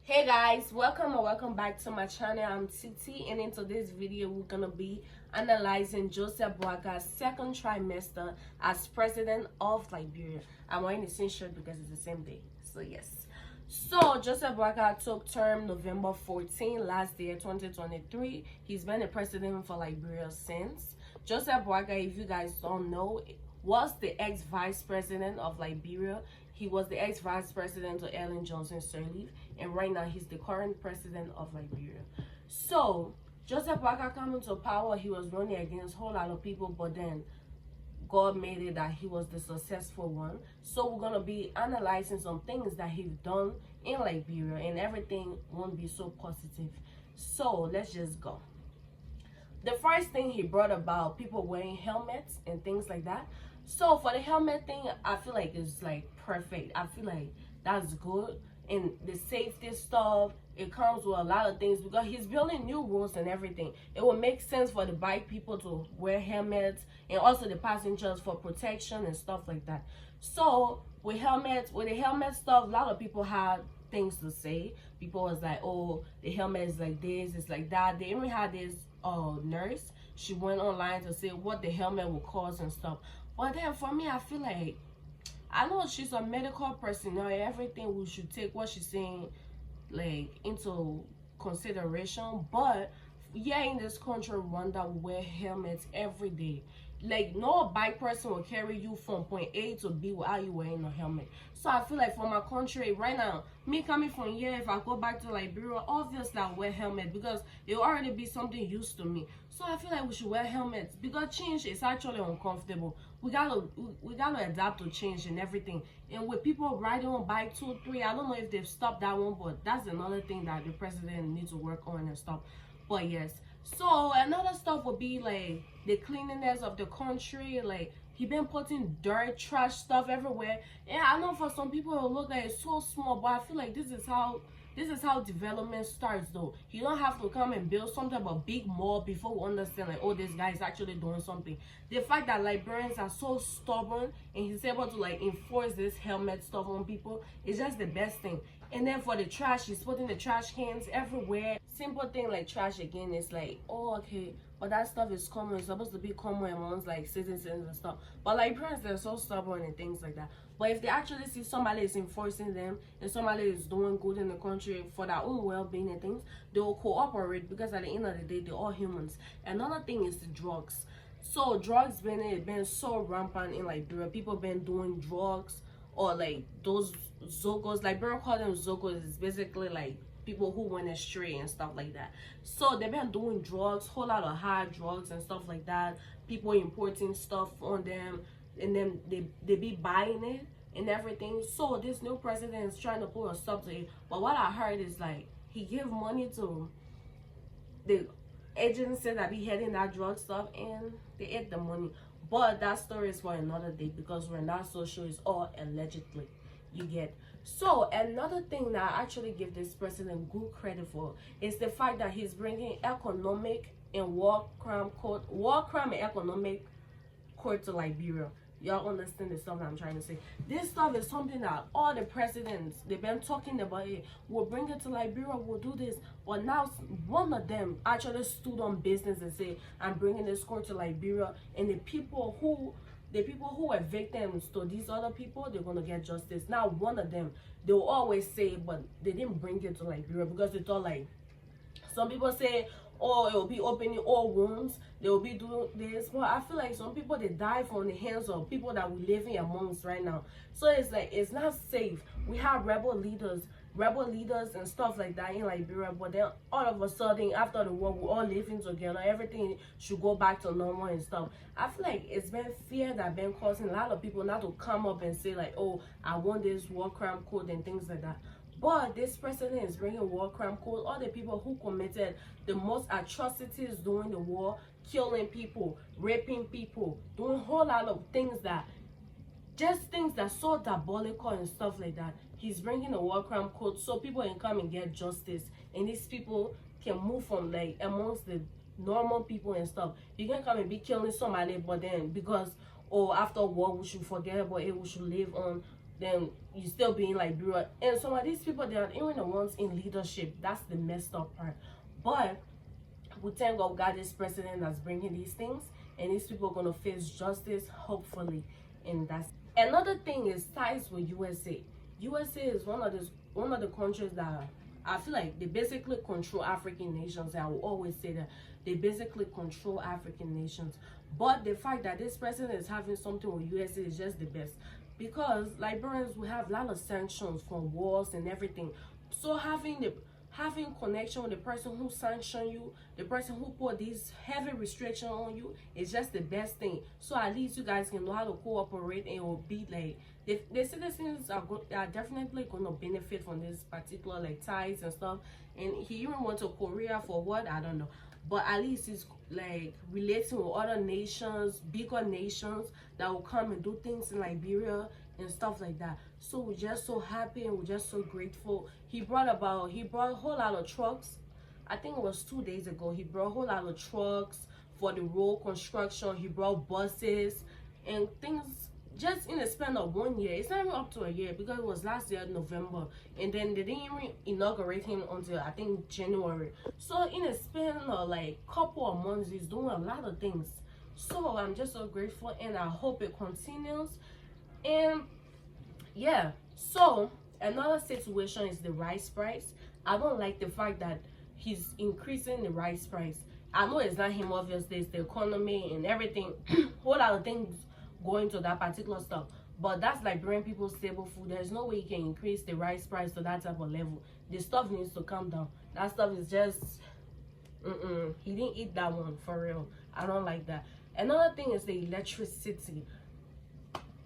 Hey guys, welcome or welcome back to my channel. I'm Titi, and in today's video we're gonna be analyzing Joseph Boakai's second trimester as president of Liberia. I'm wearing the same shirt because it's the same day, so yes. So Joseph Boakai took term November 14 last year 2023. He's been the president for Liberia since. Joseph Boakai, if you guys don't know, was the ex-vice president of Liberia. He was the ex-vice president of Ellen Johnson Sirleaf, and right now he's the current president of Liberia. So Joseph Boakai coming to power, he was running against a whole lot of people, but then God made it that he was the successful one. So we're gonna be analyzing some things that he's done in Liberia, and everything won't be so positive. So let's just go. The first thing he brought about people wearing helmets and things like that. So for the helmet thing, I feel like it's like perfect. I feel like that's good. And the safety stuff, it comes with a lot of things because he's building new rules and everything. It will make sense for the bike people to wear helmets, and also the passengers for protection and stuff like that. So with the helmet stuff, a lot of people had things to say. People was like, oh, the helmet is like this, it's like that. They even had this nurse. She went online to say what the helmet would cause and stuff. But then for me, I feel like, I know she's a medical personnel, everything we should take what she's saying like into consideration. But yeah, in this country, Rwanda, we wear helmets every day. Like no bike person will carry you from point A to B without you wearing a helmet. So I feel like for my country right now, me coming from here, if I go back to Liberia, obviously I wear helmet because it will already be something used to me. So I feel like we should wear helmets because change is actually uncomfortable. We gotta adapt to change and everything. And with people riding on bike 2, 3, I don't know if they've stopped that one, but that's another thing that the president needs to work on and stuff. But yes. So another stuff would be like the cleanliness of the country. Like he been putting dirt, trash stuff everywhere. And I know for some people it will look like it's so small, but I feel like this is how development starts though. You don't have to come and build something about big mall before we understand like, oh, this guy is actually doing something. The fact that Liberians are so stubborn and he's able to like enforce this helmet stuff on people is just the best thing. And then for the trash, he's putting the trash cans everywhere. Simple thing like trash again, it's like, oh, okay, but that stuff is common. It's supposed to be common amongst like citizens and stuff. But like parents, they're so stubborn and things like that. But if they actually see somebody is enforcing them and somebody is doing good in the country for their own well-being and things, they will cooperate because at the end of the day, they're all humans. Another thing is the drugs. So drugs been so rampant in Liberia. People been doing drugs or like those zogos. Liberia call them zogos. It's basically like people who went astray and stuff like that. So they've been doing drugs, whole lot of hard drugs and stuff like that. People importing stuff on them, and then they be buying it and everything. So this new president is trying to put a stop to it. But what I heard is like he give money to the agency that be heading that drug stuff, and they ate the money. But that story is for another day because we're not so sure. It's all allegedly. You get. So another thing that I actually give this president good credit for is the fact that he's bringing economic and war crime and economic court to Liberia. Y'all understand the stuff that I'm trying to say. This stuff is something that all the presidents, they've been talking about it. We'll bring it to Liberia, we'll do this. But now one of them actually stood on business and said, I'm bringing this court to Liberia, and the people who were victims to these other people, they're gonna get justice. Now one of them, they will always say, but they didn't bring it to Liberia because they thought like, some people say, oh, it will be opening all wounds, they will be doing this. But I feel like some people, they die from the hands of people that we're living amongst right now. So it's like, it's not safe. We have rebel leaders and stuff like that in Liberia, but then all of a sudden after the war, we're all living together, everything should go back to normal and stuff. I feel like it's been fear that been causing a lot of people not to come up and say like, oh, I want this war crime code and things like that. But this president is bringing war crime code. All the people who committed the most atrocities during the war, killing people, raping people, doing a whole lot of things that, just things that so diabolical and stuff like that. He's bringing a war crime code so people can come and get justice, and these people can move from like amongst the normal people and stuff. You can come and be killing somebody, but then because, oh, after war we should forget about it, we should live on. then you still be in Liberia. And some of these people, they are even the ones in leadership. That's the messed up part. But we thank God, God is president that's bringing these things, and these people are gonna face justice, hopefully. And that's another thing is ties with USA. USA is one of the countries that I feel like they basically control African nations. And I will always say that they basically control African nations. But the fact that this president is having something with USA is just the best, because Liberians will have a lot of sanctions from wars and everything. So having connection with the person who sanctioned you, the person who put these heavy restrictions on you, is just the best thing. So at least you guys can know how to cooperate, and it will be like the citizens are definitely going to benefit from this particular like ties and stuff. And he even went to Korea for what, I don't know, but at least it's like relating with other nations, bigger nations that will come and do things in Liberia and stuff like that. So we're just so happy and we're just so grateful. He brought a whole lot of trucks. I think it was 2 days ago. He brought a whole lot of trucks for the road construction. He brought buses and things just in the span of 1 year. It's not even up to a year, because it was last year November, and then they didn't even inaugurate him until I think January. So in a span of like couple of months, he's doing a lot of things. So I'm just so grateful, and I hope it continues. And yeah, so another situation is the rice price. I don't like the fact that he's increasing the rice price. I know it's not him, obviously, it's the economy and everything. Whole lot of things going to that particular stuff, but that's Liberian people's staple food. There's no way you can increase the rice price to that type of level. The stuff needs to come down. That stuff is just he didn't eat that one, for real. I don't like that. Another thing is the electricity,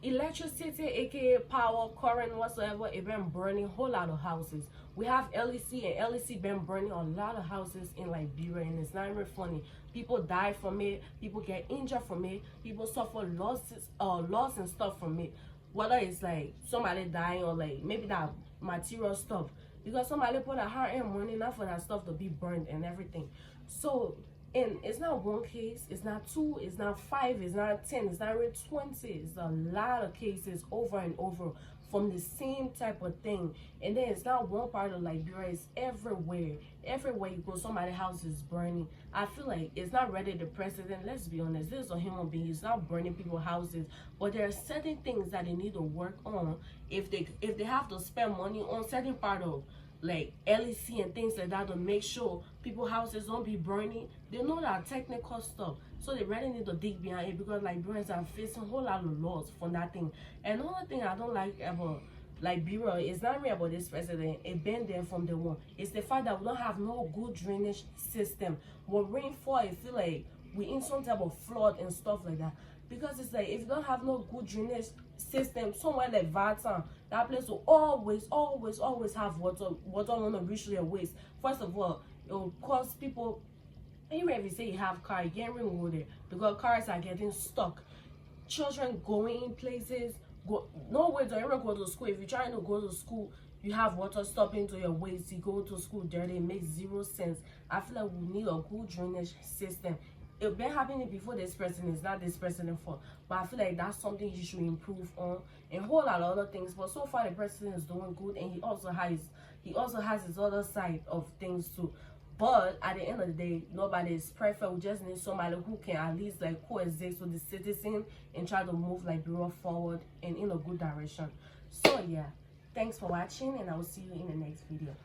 aka power, current, whatsoever. It been burning a whole lot of houses. We have LEC, and LEC been burning a lot of houses in Liberia, and it's not even funny. People die from it, people get injured from it, people suffer loss and stuff from it. Whether it's like somebody dying or like maybe that material stuff, because somebody put a hard-earned money not for that stuff to be burned and everything. So, and it's not one case, it's not two, it's not five, it's not 10, it's not even 20. It's a lot of cases over and over from the same type of thing. And then it's not one part of Liberia, it's everywhere. Everywhere you go, somebody's house is burning. I feel like it's not really the president, let's be honest. This is a human being, it's not burning people's houses. But there are certain things that they need to work on if they have to spend money on certain part of like LEC and things like that to make sure people's houses don't be burning. They know that technical stuff, so they really need to dig behind it, because Liberians are facing a whole lot of loss from that thing. And another thing I don't like about Liberia is not really about this president. It been there from the one. It's the fact that we don't have no good drainage system. When rain fall, I feel like we in some type of flood and stuff like that. Because it's like, if you don't have no good drainage system, somewhere like Vatan, that place will always have water want to reach their waist. First of all, it will cause people, even if you say you have car, you can't even go there, because cars are getting stuck. Children going in places, nowhere to even go to school. If you're trying to go to school, you have water stopping to your waist. You go to school dirty, it makes zero sense. I feel like we need a good drainage system. It's been happening before this president. It's not this president's fault, but I feel like that's something he should improve on, and a whole lot of other things. But so far the president is doing good, and he also has his other side of things too. But at the end of the day, nobody is perfect. We just need somebody who can at least like coexist with the citizen and try to move Liberia forward and in a good direction. So yeah, thanks for watching, and I will see you in the next video.